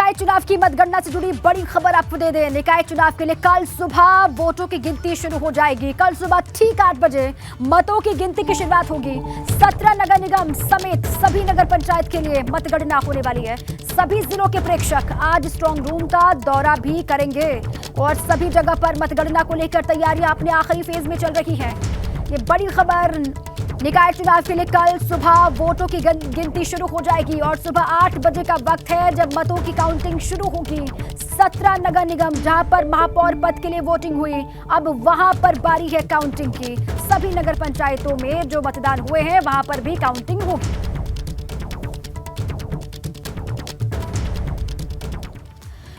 निकाय चुनाव की मतगणना से जुड़ी बड़ी खबर आपको दे दें। निकाय चुनाव के लिए कल सुबह वोटों की गिनती शुरू हो जाएगी। कल सुबह ठीक 8 बजे मतों की गिनती की शुरुआत होगी। 17 नगर निगम समेत सभी नगर पंचायत के लिए मतगणना होने वाली है। सभी जिलों के प्रेक्षक आज स्ट्रांग रूम का दौरा भी करेंगे और सभी जगह पर मतगणना को लेकर तैयारियां अपने आखिरी फेज में चल रही हैं। ये बड़ी खबर, निकाय चुनाव के लिए कल सुबह वोटों की गिनती शुरू हो जाएगी और सुबह 8 बजे का वक्त है जब मतों की काउंटिंग शुरू होगी। 17 नगर निगम जहां पर महापौर पद के लिए वोटिंग हुई, अब वहां पर बारी है काउंटिंग की। सभी नगर पंचायतों में जो मतदान हुए हैं वहां पर भी काउंटिंग होगी।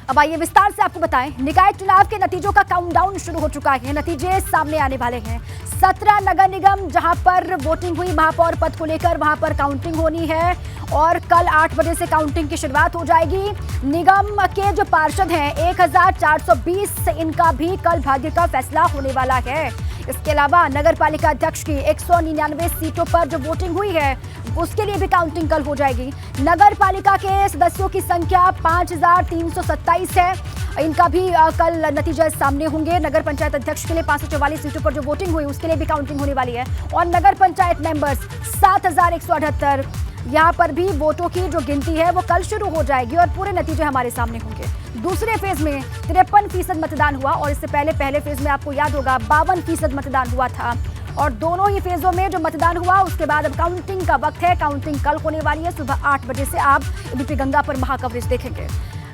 अब आइए विस्तार से आपको बताएं, निकाय चुनाव के नतीजों का काउंटडाउन शुरू हो चुका है। नतीजे सामने आने वाले हैं। 17 नगर निगम जहां पर वोटिंग हुई महापौर पद को लेकर, वहां पर काउंटिंग होनी है और कल 8 बजे से काउंटिंग की शुरुआत हो जाएगी। निगम के जो पार्षद हैं 1420, इनका भी कल भाग्य का फैसला होने वाला है। इसके अलावा नगर पालिका अध्यक्ष की 199 सीटों पर जो वोटिंग हुई है उसके लिए भी काउंटिंग कल हो जाएगी। नगर पालिका के सदस्यों की संख्या 5327 है, इनका भी कल नतीजे सामने होंगे। नगर पंचायत अध्यक्ष के लिए 544 सीटों पर जो वोटिंग हुई उसके लिए भी काउंटिंग होने वाली है और नगर पंचायत मेंबर्स 7178, यहाँ पर भी वोटों की जो गिनती है वो कल शुरू हो जाएगी और पूरे नतीजे हमारे सामने होंगे। दूसरे फेज में 53% मतदान हुआ और इससे पहले फेज में आपको याद होगा 52% मतदान हुआ था और दोनों ही फेजों में जो मतदान हुआ उसके बाद अब काउंटिंग का वक्त है। काउंटिंग कल होने वाली है सुबह 8 बजे से। आप एबीपी गंगा पर महाकवरेज देखेंगे।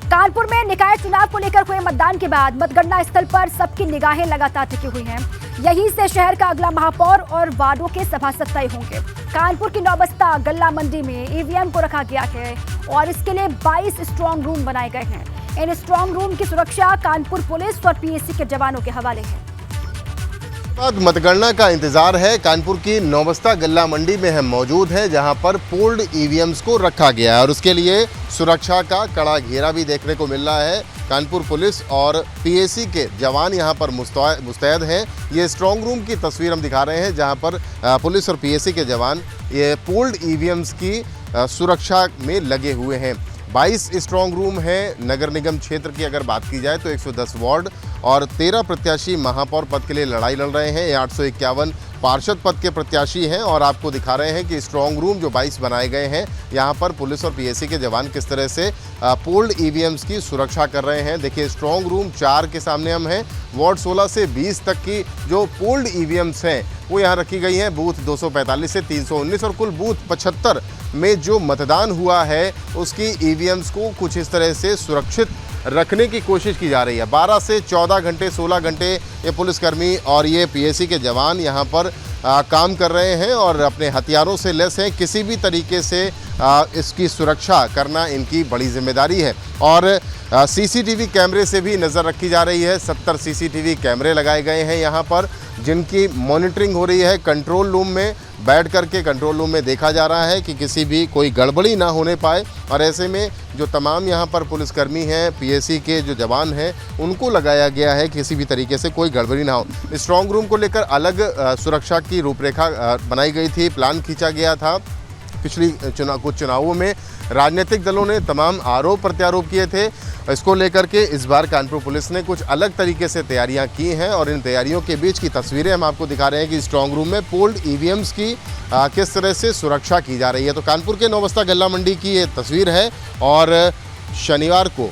कानपुर में निकाय चुनाव को लेकर हुए मतदान के बाद मतगणना स्थल पर सबकी निगाहें लगातार टिकी हुई हैं। यहीं से शहर का अगला महापौर और वार्डों के सभासद तय होंगे। कानपुर की नौबस्ता गल्ला मंडी में ईवीएम को रखा गया है और इसके लिए 22 स्ट्रांग रूम बनाए गए हैं। इन स्ट्रांग रूम की सुरक्षा कानपुर पुलिस और पीएसी के जवानों के हवाले है। बाद मतगणना का इंतजार है। कानपुर की नौबस्ता गल्ला मंडी में हम मौजूद हैं जहां पर पोल्ड ईवीएम्स को रखा गया है और उसके लिए सुरक्षा का कड़ा घेरा भी देखने को मिल रहा है। कानपुर पुलिस और पीएसी के जवान यहां पर मुस्तैद हैं। ये स्ट्रांग रूम की तस्वीर हम दिखा रहे हैं जहां पर पुलिस और पीएसी के जवान ये पोल्ड ईवीएम्स की सुरक्षा में लगे हुए हैं। 22 स्ट्रांग रूम है। नगर निगम क्षेत्र की अगर बात की जाए तो 110 वार्ड और 13 प्रत्याशी महापौर पद के लिए लड़ाई लड़ रहे हैं। 851 पार्षद पद के प्रत्याशी हैं और आपको दिखा रहे हैं कि स्ट्रांग रूम जो 22 बनाए गए हैं यहाँ पर पुलिस और पीएसी के जवान किस तरह से पोल्ड ईवीएम्स की सुरक्षा कर रहे हैं। देखिए स्ट्रांग रूम 4 के सामने हम हैं। वार्ड 16 से 20 तक की जो पोल्ड ईवीएम्स हैं वो यहाँ रखी गई हैं। बूथ 245 से 319 और कुल बूथ 75 में जो मतदान हुआ है उसकी ईवीएम्स को कुछ इस तरह से सुरक्षित रखने की कोशिश की जा रही है। 12 से 14 घंटे 16 घंटे ये पुलिसकर्मी और ये पीएसी के जवान यहाँ पर काम कर रहे हैं और अपने हथियारों से लैस हैं। किसी भी तरीके से इसकी सुरक्षा करना इनकी बड़ी जिम्मेदारी है और सीसीटीवी कैमरे से भी नज़र रखी जा रही है। 70 सीसीटीवी कैमरे लगाए गए हैं यहाँ पर जिनकी मॉनिटरिंग हो रही है। कंट्रोल रूम में बैठ करके कंट्रोल रूम में देखा जा रहा है कि किसी भी कोई गड़बड़ी ना होने पाए और ऐसे में जो तमाम यहाँ पर पुलिसकर्मी हैं, पीएसी के जो जवान हैं, उनको लगाया गया है किसी भी तरीके से कोई गड़बड़ी ना हो। स्ट्रांग रूम को लेकर अलग सुरक्षा की रूपरेखा बनाई गई थी, प्लान खींचा गया था। पिछली कुछ चुनावों में राजनीतिक दलों ने तमाम आरोप प्रत्यारोप किए थे। इसको लेकर के इस बार कानपुर पुलिस ने कुछ अलग तरीके से तैयारियां की हैं और इन तैयारियों के बीच की तस्वीरें हम आपको दिखा रहे हैं कि स्ट्रांग रूम में पोल्ड ईवीएम्स की किस तरह से सुरक्षा की जा रही है। तो कानपुर के नौबस्ता गल्ला मंडी की ये तस्वीर है और शनिवार को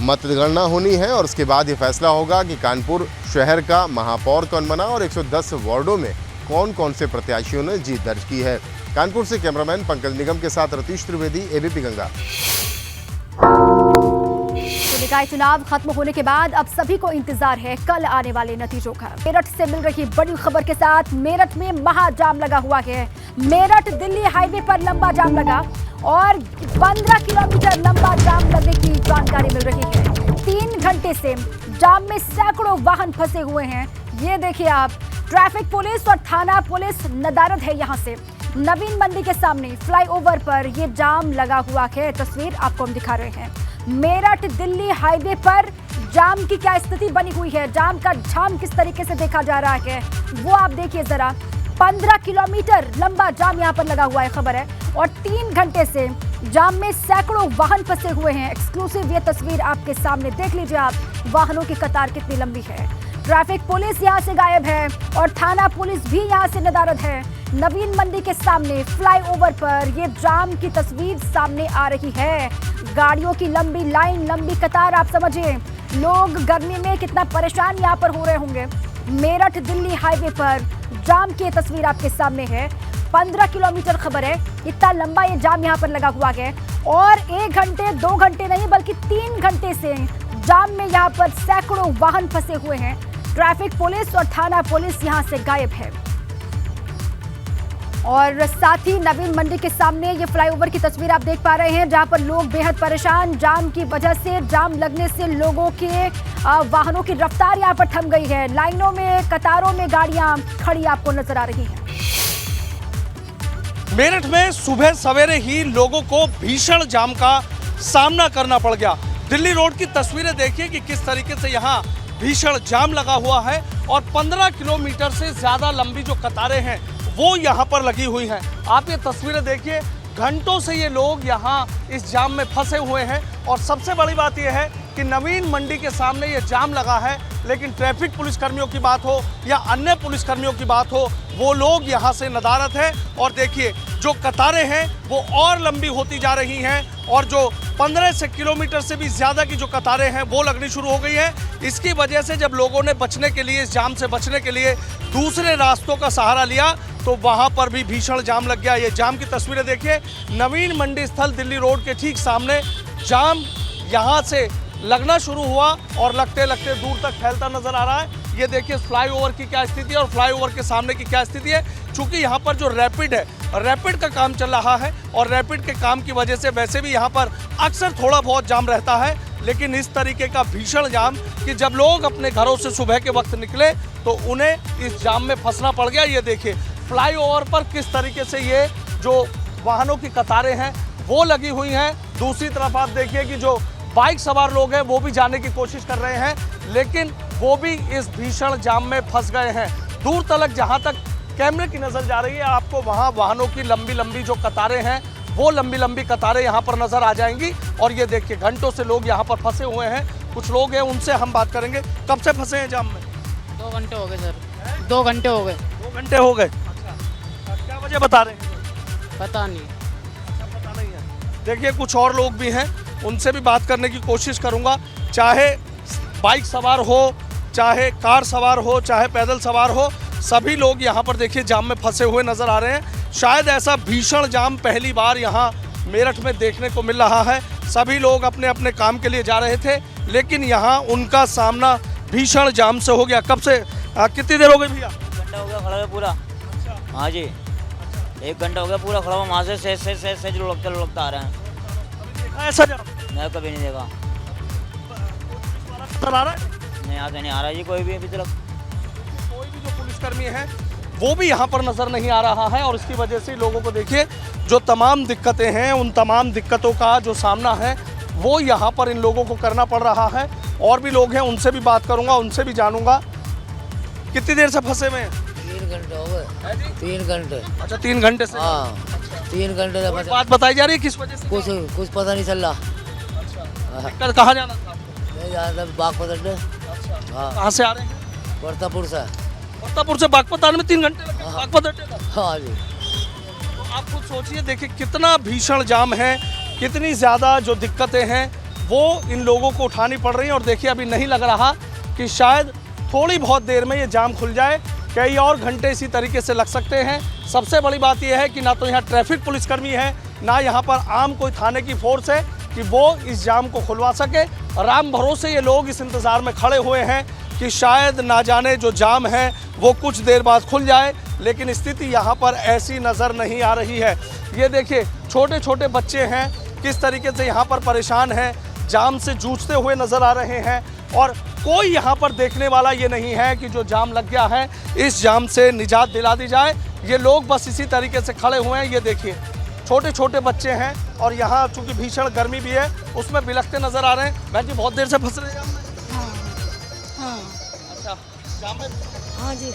मतगणना होनी है और उसके बाद ये फैसला होगा कि कानपुर शहर का महापौर कौन बना और 110 वार्डों में कौन कौन से प्रत्याशियों ने जीत दर्ज की है। कानपुर से कैमरामैन पंकज निगम के साथ रतीश त्रिवेदी, एबीपी गंगा। निकाय चुनाव खत्म होने के बाद अब सभी को इंतजार है कल आने वाले नतीजों का। मेरठ से मिल रही बड़ी खबर के साथ मेरठ में महाजाम लगा हुआ है। मेरठ दिल्ली हाईवे पर लंबा जाम लगा और 15 किलोमीटर लंबा जाम लगने की जानकारी मिल रही है। 3 घंटे से जाम में सैकड़ों वाहन फंसे हुए हैं। ये देखिए आप, ट्रैफिक पुलिस और थाना पुलिस नदारद है। यहाँ से नवीन मंडी के सामने फ्लाईओवर पर ये जाम लगा हुआ है। तस्वीर आपको हम दिखा रहे हैं। मेरठ दिल्ली हाईवे पर जाम की क्या स्थिति बनी हुई है, जाम का जाम किस तरीके से देखा जा रहा है वो आप देखिए जरा। 15 किलोमीटर लंबा जाम यहाँ पर लगा हुआ है, खबर है, और 3 घंटे से जाम में सैकड़ों वाहन फंसे हुए हैं। एक्सक्लूसिव ये तस्वीर आपके सामने देख लीजिए आप, वाहनों की कतार कितनी लंबी है। ट्रैफिक पुलिस यहां से गायब है और थाना पुलिस भी यहां से नदारद है। नवीन मंडी के सामने फ्लाईओवर पर ये जाम की तस्वीर सामने आ रही है। गाड़ियों की लंबी लाइन, लंबी कतार, आप समझिए लोग गर्मी में कितना परेशान यहां पर हो रहे होंगे। मेरठ दिल्ली हाईवे पर जाम की तस्वीर आपके सामने है। 15 किलोमीटर खबर है, इतना लंबा ये जाम यहाँ पर लगा हुआ है और 1 घंटे 2 घंटे नहीं बल्कि 3 घंटे से जाम में यहाँ पर सैकड़ों वाहन फंसे हुए हैं। ट्रैफिक पुलिस और थाना पुलिस यहाँ से गायब है। और साथ ही नवीन मंडी के सामने ये फ्लाईओवर की तस्वीर आप देख पा रहे हैं, जहां पर लोग बेहद परेशान, जाम की वजह से, जाम लगने से लोगों के वाहनों की रफ्तार यहां पर थम गई है। लाइनों में, कतारों में गाड़ियां खड़ी आपको नजर आ रही हैं। मेरठ में सुबह सवेरे ही लोगों को भीषण जाम का सामना करना पड़ गया। दिल्ली रोड की तस्वीरें देखिए कि किस तरीके से यहाँ भीषण जाम लगा हुआ है और 15 किलोमीटर से ज्यादा लंबी जो कतारें हैं वो यहाँ पर लगी हुई हैं। आप ये तस्वीरें देखिए, घंटों से ये लोग यहाँ इस जाम में फंसे हुए हैं और सबसे बड़ी बात यह है कि नवीन मंडी के सामने ये जाम लगा है, लेकिन ट्रैफिक पुलिसकर्मियों की बात हो या अन्य पुलिसकर्मियों की बात हो, वो लोग यहाँ से नदारद हैं। और देखिए जो कतारें हैं वो और लंबी होती जा रही हैं और जो 15 किलोमीटर से भी ज़्यादा की जो कतारें हैं वो लगनी शुरू हो गई है। इसकी वजह से जब लोगों ने बचने के लिए, इस जाम से बचने के लिए दूसरे रास्तों का सहारा लिया तो वहाँ पर भी भीषण जाम लग गया। ये जाम की तस्वीरें देखिए, नवीन मंडी स्थल दिल्ली रोड के ठीक सामने जाम यहाँ से लगना शुरू हुआ और लगते लगते दूर तक फैलता नजर आ रहा है। ये देखिए फ्लाईओवर की क्या स्थिति है और फ्लाईओवर के सामने की क्या स्थिति है। चूंकि यहाँ पर जो रैपिड है, रैपिड का काम चल रहा है और रैपिड के काम की वजह से वैसे भी यहाँ पर अक्सर थोड़ा बहुत जाम रहता है, लेकिन इस तरीके का भीषण जाम कि जब लोग अपने घरों से सुबह के वक्त निकले तो उन्हें इस जाम में फंसना पड़ गया। ये देखिए फ्लाईओवर पर किस तरीके से ये जो वाहनों की कतारें हैं वो लगी हुई हैं। दूसरी तरफ आप देखिए कि जो बाइक सवार लोग हैं वो भी जाने की कोशिश कर रहे हैं, लेकिन वो भी इस भीषण जाम में फंस गए हैं। दूर तक जहां तक कैमरे की नज़र जा रही है आपको वहां वाहनों की लंबी लंबी जो कतारें हैं वो लंबी लंबी कतारें यहां पर नज़र आ जाएंगी। और ये देखिए घंटों से लोग यहां पर फंसे हुए हैं। कुछ लोग हैं उनसे हम बात करेंगे। कब से फंसे हैं जाम में? 2 घंटे हो गए सर, 2 घंटे हो गए। 2 घंटे हो गए। अच्छा, क्या वजह बता रहे हैं? पता नहीं। पता नहीं है। देखिए कुछ और लोग भी हैं, उनसे भी बात करने की कोशिश करूंगा। चाहे बाइक सवार हो, चाहे कार सवार हो, चाहे पैदल सवार हो, सभी लोग यहाँ पर देखिए जाम में फंसे हुए नज़र आ रहे हैं। शायद ऐसा भीषण जाम पहली बार यहाँ मेरठ में देखने को मिल रहा है। सभी लोग अपने अपने काम के लिए जा रहे थे, लेकिन यहाँ उनका सामना भीषण जाम से हो गया। कब से, कितनी देर हो गई भैया? 1 घंटा हो गया खड़ा है पूरा। हाँ जी, 1 घंटा हो गया पूरा खड़ा हुआ, वहाँ से लगता आ रहा है। ऐसा जाम मैं कभी नहीं देखा। नजर आ रहा है? नहीं, यहाँ से नहीं आ रहा जी कोई भी अभी तक। कोई भी जो पुलिसकर्मी है वो भी यहाँ पर नज़र नहीं आ रहा है और इसकी वजह से लोगों को देखिए जो तमाम दिक्कतें हैं, उन तमाम दिक्कतों का जो सामना है वो यहाँ पर इन लोगों को करना पड़ रहा है। और भी लोग हैं, उनसे भी बात करूँगा, उनसे भी जानूंगा कितनी देर से फंसे हुए हैं। 3 घंटे हो गए। 3 घंटे। अच्छा, 3 घंटे से। हाँ, 3 घंटे से कोई बात बताई जा रही है किस वजह से? कुछ पता नहीं चल रहा। दिक्कत कहाँ जाना था? नहीं जाना था बागपत अड्डे। हाँ, कहाँ से आ रहे हैं? वर्तापुर से। वर्तापुर से बागपत आने में 3 घंटे लगे। बागपत अड्डे तक। हाँ जी। तो आप खुद सोचिए, देखिए कितना भीषण जाम है, कितनी ज़्यादा जो दिक्कतें हैं वो इन लोगों को उठानी पड़ रही हैं। और देखिए अभी नहीं लग रहा कि शायद थोड़ी बहुत देर में ये जाम खुल जाए, कई और घंटे इसी तरीके से लग सकते हैं। सबसे बड़ी बात यह है कि ना तो यहाँ ट्रैफिक पुलिसकर्मी है, ना यहाँ पर आम कोई थाने की फोर्स है कि वो इस जाम को खुलवा सके। राम भरोसे ये लोग इस इंतज़ार में खड़े हुए हैं कि शायद ना जाने जो जाम है वो कुछ देर बाद खुल जाए, लेकिन स्थिति यहाँ पर ऐसी नज़र नहीं आ रही है। ये देखिए छोटे छोटे बच्चे हैं किस तरीके से यहाँ पर परेशान हैं, जाम से जूझते हुए नज़र आ रहे हैं और कोई यहाँ पर देखने वाला ये नहीं है कि जो जाम लग गया है इस जाम से निजात दिला दी जाए। ये लोग बस इसी तरीके से खड़े हुए हैं। ये देखिए छोटे छोटे बच्चे हैं और यहाँ चूंकि भीषण गर्मी भी है उसमें बिलखते नज़र आ रहे हैं। बहन जी बहुत देर से फंस रहे हैं जाम में? हाँ अच्छा, जाम में? हाँ जी।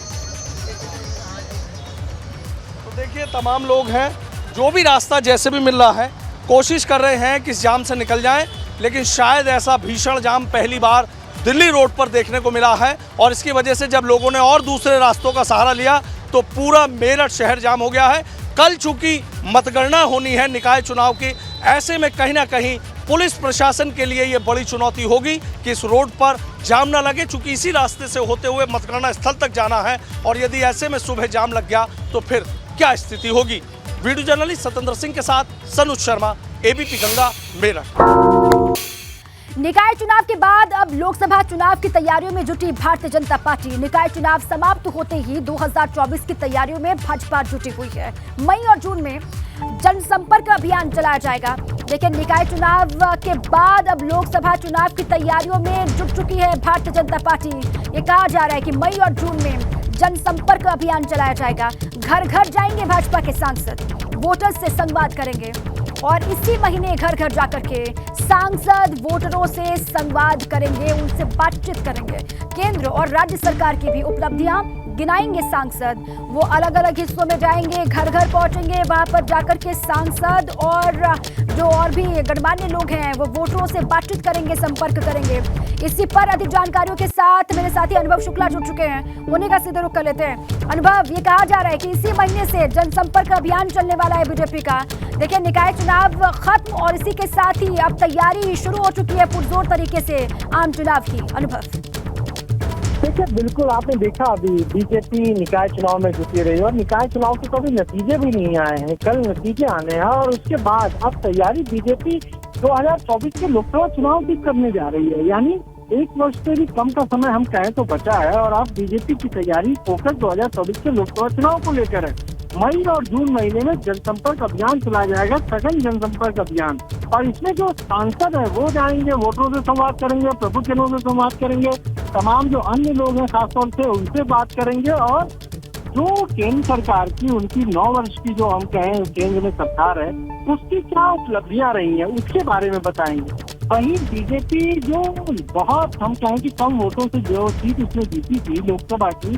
तो देखिए तमाम लोग हैं, जो भी रास्ता जैसे भी मिल रहा है कोशिश कर रहे हैं कि इस जाम से निकल जाएं, लेकिन शायद ऐसा भीषण जाम पहली बार दिल्ली रोड पर देखने को मिला है। और इसकी वजह से जब लोगों ने और दूसरे रास्तों का सहारा लिया तो पूरा मेरठ शहर जाम हो गया है। कल चूंकि मतगणना होनी है निकाय चुनाव की, ऐसे में कहीं ना कहीं पुलिस प्रशासन के लिए ये बड़ी चुनौती होगी कि इस रोड पर जाम ना लगे, चूंकि इसी रास्ते से होते हुए मतगणना स्थल तक जाना है। और यदि ऐसे में सुबह जाम लग गया तो फिर क्या स्थिति होगी। वीडियो जर्नलिस्ट सत्येंद्र सिंह के साथ सनुज शर्मा, एबीपी गंगा, मेरठ। निकाय चुनाव के बाद अब लोकसभा चुनाव की तैयारियों में जुटी भारतीय जनता पार्टी। निकाय चुनाव समाप्त होते ही 2024 की तैयारियों में भाजपा जुटी हुई है। मई और जून में जनसंपर्क अभियान चलाया जाएगा। लेकिन निकाय चुनाव के बाद अब लोकसभा चुनाव की तैयारियों में जुट चुकी है भारतीय जनता पार्टी। ये कहा जा रहा है कि मई और जून में जनसंपर्क अभियान चलाया जाएगा। घर घर जाएंगे भाजपा के सांसद, वोटर्स से संवाद करेंगे और इसी महीने घर घर जाकर के सांसद वोटरों से संवाद करेंगे, उनसे बातचीत करेंगे। केंद्र और राज्य सरकार की भी उपलब्धियां गिनाएंगे सांसद। वो अलग अलग हिस्सों में जाएंगे, घर घर पहुंचेंगे, वहां पर जाकर के सांसद और जो और भी गणमान्य लोग हैं वो वोटरों से बातचीत करेंगे, संपर्क करेंगे। इसी पर अधिक जानकारियों के साथ मेरे साथी अनुभव शुक्ला जुड़ चुके हैं, उन्हीं का सीधे रुख कर लेते हैं। अनुभव, ये कहा जा रहा है कि इसी महीने से जनसंपर्क अभियान चलने वाला है बीजेपी का। देखिए, निकाय चुनाव खत्म और इसी के साथ ही अब तैयारी शुरू हो चुकी है पुरजोर तरीके से आम चुनाव की। अनुभव, देखिए, बिल्कुल आपने देखा अभी बीजेपी निकाय चुनाव में जुटी रही और निकाय चुनाव के कभी नतीजे भी नहीं आए हैं। कल नतीजे आने हैं और उसके बाद अब तैयारी बीजेपी 2024 के लोकसभा चुनाव की करने जा रही है। यानी 1 वर्ष से भी कम का समय हम कहें तो बचा है और अब बीजेपी की तैयारी फोकस 2024 के लोकसभा चुनाव को लेकर है। मई और जून महीने में जनसंपर्क अभियान चलाया जाएगा, सघन जनसंपर्क अभियान। और इसमें जो सांसद है वो जाएंगे, वोटरों से संवाद करेंगे, प्रबुद्धजनों से संवाद करेंगे, तमाम जो अन्य लोग हैं खासतौर से उनसे बात करेंगे और जो केंद्र सरकार की उनकी 9 वर्ष की जो हम कहें केंद्र में सरकार है उसकी क्या उपलब्धियां रही हैं उसके बारे में बताएंगे। वहीं बीजेपी जो बहुत हम कहें कि कम वोटों से जो सीट उसने जीती थी लोकसभा की,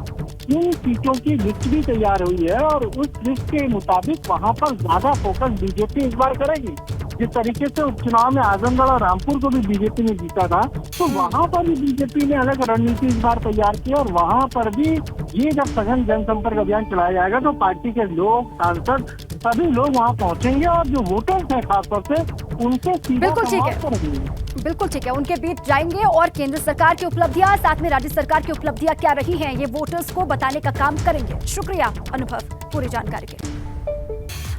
इन सीटों की लिस्ट भी तैयार हुई है और उस लिस्ट के मुताबिक वहां पर ज्यादा फोकस बीजेपी इस बार करेगी। जिस तरीके से उपचुनाव में आजमगढ़ और रामपुर को भी बीजेपी ने जीता था, तो वहां पर भी बीजेपी ने अलग रणनीति इस बार तैयार की और वहां पर भी ये जब सघन जनसंपर्क अभियान चलाया जाएगा तो पार्टी के लोग, सांसद, सभी लोग वहां पहुंचेंगे और जो वोटर्स हैं खासतौर से उनसे सीधा संवाद करेंगे। बिल्कुल ठीक है, उनके बीच जाएंगे और केंद्र सरकार की उपलब्धियां, साथ में राज्य सरकार की उपलब्धियां क्या रही हैं, ये वोटर्स को बताने का काम करेंगे। शुक्रिया अनुभव पूरी जानकारी के।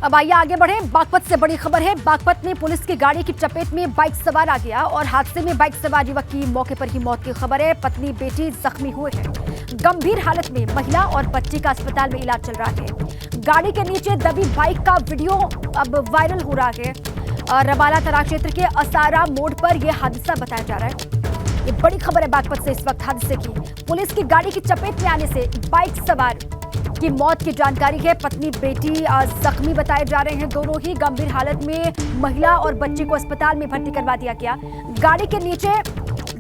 अब आइए आगे बढ़े। बागपत से बड़ी खबर है। बागपत में पुलिस की गाड़ी की चपेट में बाइक सवार आ गया और हादसे में बाइक सवार युवक की मौके पर ही मौत की खबर है। पत्नी बेटी जख्मी हुए हैं। गंभीर हालत में महिला और बच्ची का अस्पताल में इलाज चल रहा है। गाड़ी के नीचे दबी बाइक का वीडियो अब वायरल हो रहा है। रबाला थाना क्षेत्र के असारा मोड़ पर यह हादसा बताया जा रहा है। ये बड़ी खबर है बागपत से इस वक्त हादसे की। पुलिस की गाड़ी की चपेट में आने से बाइक सवार की मौत की जानकारी है। पत्नी बेटी जख्मी बताए जा रहे हैं, दोनों ही गंभीर हालत में। महिला और बच्चे को अस्पताल में भर्ती करवा दिया गया। गाड़ी के नीचे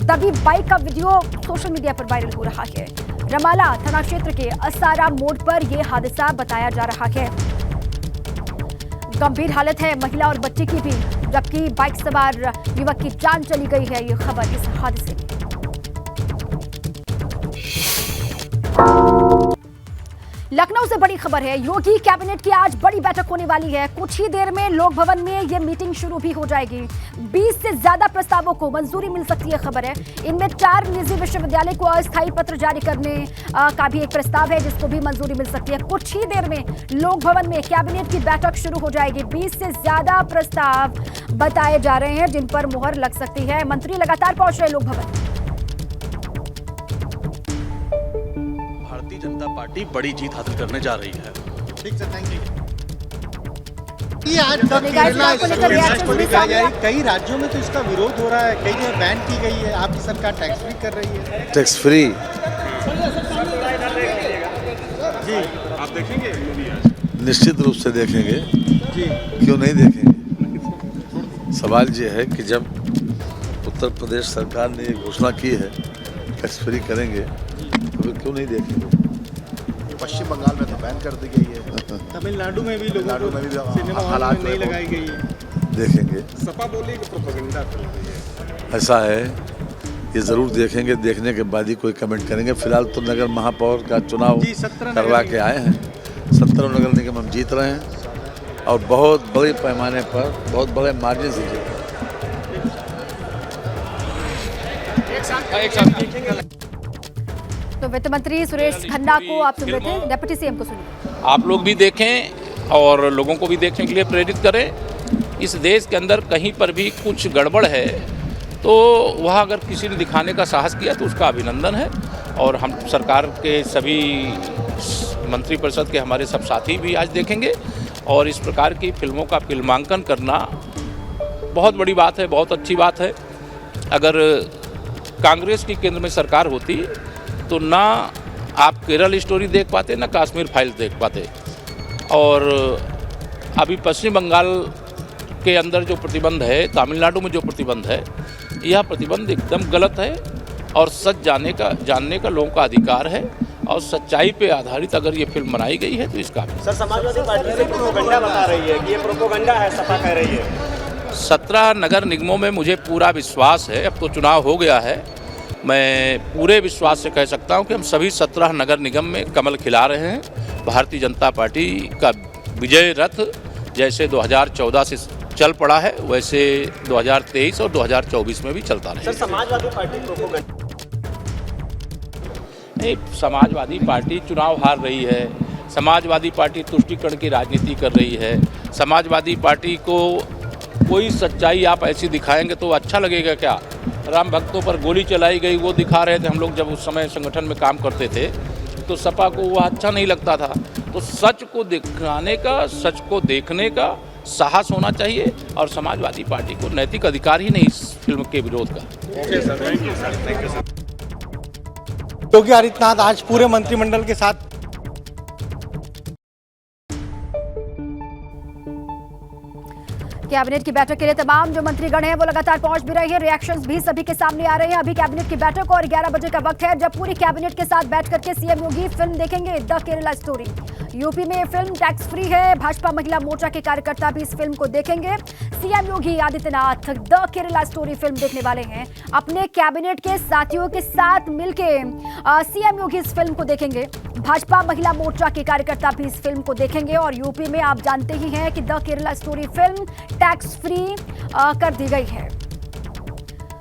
दबी बाइक का वीडियो सोशल मीडिया पर वायरल हो रहा है। रमाला थाना क्षेत्र के असारा मोड़ पर यह हादसा बताया जा रहा है। गंभीर हालत है महिला और बच्चे की भी, जबकि बाइक सवार युवक की जान चली गई है। ये खबर इस हादसे में। लखनऊ से बड़ी खबर है। योगी कैबिनेट की आज बड़ी बैठक होने वाली है। कुछ ही देर में लोक भवन में यह मीटिंग शुरू भी हो जाएगी। 20 से ज्यादा प्रस्तावों को मंजूरी मिल सकती है खबर है। इनमें 4 निजी विश्वविद्यालय को अस्थायी पत्र जारी करने का भी एक प्रस्ताव है जिसको भी मंजूरी मिल सकती है। कुछ ही देर में लोक भवन में कैबिनेट की बैठक शुरू हो जाएगी। 20 से ज्यादा प्रस्ताव बताए जा रहे हैं जिन पर मुहर लग सकती है। मंत्री लगातार पहुंच रहे लोक भवन। भारतीय जनता पार्टी बड़ी जीत हासिल करने जा रही है। ठीक है, थैंक यू। आज तक केरला टैक्स को निकाला जा रही है। कई राज्यों में तो इसका विरोध हो रहा है, कई जगह बैन की गई है। आपकी सरकार टैक्स फ्री कर रही है। टैक्स फ्री जी, आप देखेंगे? निश्चित रूप से देखेंगे जी, क्यों नहीं देखेंगे। सवाल ये है कि जब उत्तर प्रदेश सरकार ने ये घोषणा की है टैक्स फ्री करेंगे तो क्यों नहीं देखेंगे। पश्चिम बंगाल में तो बैन कर दी गई है। तमिलनाडु में भी लोगों को तमिलनाडु में भी सिनेमा हॉल में नहीं लगाई गई है। देखेंगे। सपा बोली कि प्रोपेगेंडा कर रही है। ऐसा है, ये ज़रूर देखेंगे, देखने के बाद ही कोई कमेंट करेंगे। फिलहाल तो नगर महापौर का चुनाव करवा के आए हैं। 17 नगर निगम हम जीत रहे हैं और बहुत बड़े पैमाने पर, बहुत बड़े मार्जिन से जीत रहे हैं। तो वित्त मंत्री सुरेश खन्ना को आप सुन रहे थे, डिप्टी सीएम को सुनिए। आप लोग भी देखें और लोगों को भी देखने के लिए प्रेरित करें। इस देश के अंदर कहीं पर भी कुछ गड़बड़ है तो वह अगर किसी ने दिखाने का साहस किया तो उसका अभिनंदन है। और हम सरकार के सभी मंत्रिपरिषद के हमारे सब साथी भी आज देखेंगे और इस प्रकार की फिल्मों का फिल्मांकन करना बहुत बड़ी बात है, बहुत अच्छी बात है। अगर कांग्रेस की केंद्र में सरकार होती तो ना आप केरल स्टोरी देख पाते, ना कश्मीर फाइल्स देख पाते। और अभी पश्चिम बंगाल के अंदर जो प्रतिबंध है, तमिलनाडु में जो प्रतिबंध है, यह प्रतिबंध एकदम गलत है और सच जानने का लोगों का अधिकार है और सच्चाई पे आधारित अगर ये फिल्म बनाई गई है तो इसका सर, समाजवादी पार्टी से प्रोपेगेंडा बता रही है कि ये प्रोपेगेंडा है, सपा कह रही है। 17 नगर निगमों में मुझे पूरा विश्वास है। अब तो चुनाव हो गया है, मैं पूरे विश्वास से कह सकता हूं कि हम सभी 17 नगर निगम में कमल खिला रहे हैं। भारतीय जनता पार्टी का विजय रथ जैसे 2014 से चल पड़ा है वैसे 2023 और 2024 में भी चलता रहेगा। सर, समाजवादी पार्टी प्रोपेगेंडा नहीं, समाजवादी पार्टी चुनाव हार रही है, समाजवादी पार्टी तुष्टीकरण की राजनीति कर रही है। समाजवादी पार्टी को कोई सच्चाई आप ऐसी दिखाएंगे तो अच्छा लगेगा क्या? राम भक्तों पर गोली चलाई गई वो दिखा रहे थे हम लोग जब उस समय संगठन में काम करते थे, तो सपा को वह अच्छा नहीं लगता था। तो सच को दिखाने का, सच को देखने का साहस होना चाहिए और समाजवादी पार्टी को नैतिक अधिकार ही नहीं इस फिल्म के विरोध का। योगी आदित्यनाथ आज पूरे मंत्रिमंडल के साथ कैबिनेट की बैठक के लिए तमाम जो मंत्रीगण हैं वो लगातार पहुंच भी रहे हैं। रिएक्शंस भी सभी के सामने आ रहे हैं। अभी कैबिनेट की बैठक और 11 बजे का वक्त है जब पूरी कैबिनेट के साथ बैठ करके सीएम योगी फिल्म देखेंगे, द केरला स्टोरी। यूपी में फिल्म टैक्स फ्री है। भाजपा महिला मोर्चा के कार्यकर्ता भी इस फिल्म को देखेंगे। CM Yogi Adityanath the Kerala story film देखने वाले हैं। अपने कैबिनेट के साथियों के साथ मिलकर सीएम योगी इस फिल्म को देखेंगे। भाजपा महिला मोर्चा के कार्यकर्ता भी इस फिल्म को देखेंगे। और यूपी में आप जानते ही हैं कि the Kerala story film tax free कर दी गई है।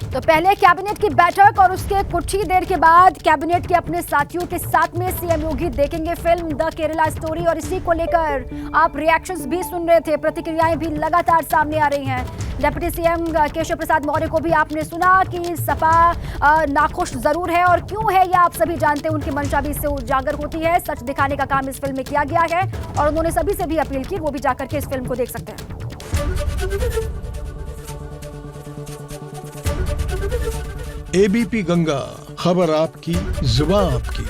तो पहले कैबिनेट की बैठक और उसके कुछ ही देर के बाद कैबिनेट के अपने साथियों के साथ में सीएम योगी देखेंगे फिल्म द केरला स्टोरी। और इसी को लेकर आप रिएक्शंस भी सुन रहे थे, प्रतिक्रियाएं भी लगातार सामने आ रही हैं। डिप्टी सीएम केशव प्रसाद मौर्य को भी आपने सुना कि सपा नाखुश जरूर है और क्यों है यह आप सभी जानते हैं। उनकी मंशा भी इससे उजागर होती है। सच दिखाने का काम इस फिल्म में किया गया है और उन्होंने सभी से भी अपील की वो भी जाकर के इस फिल्म को देख सकते हैं। एबीपी गंगा, खबर आपकी, जुबान आपकी।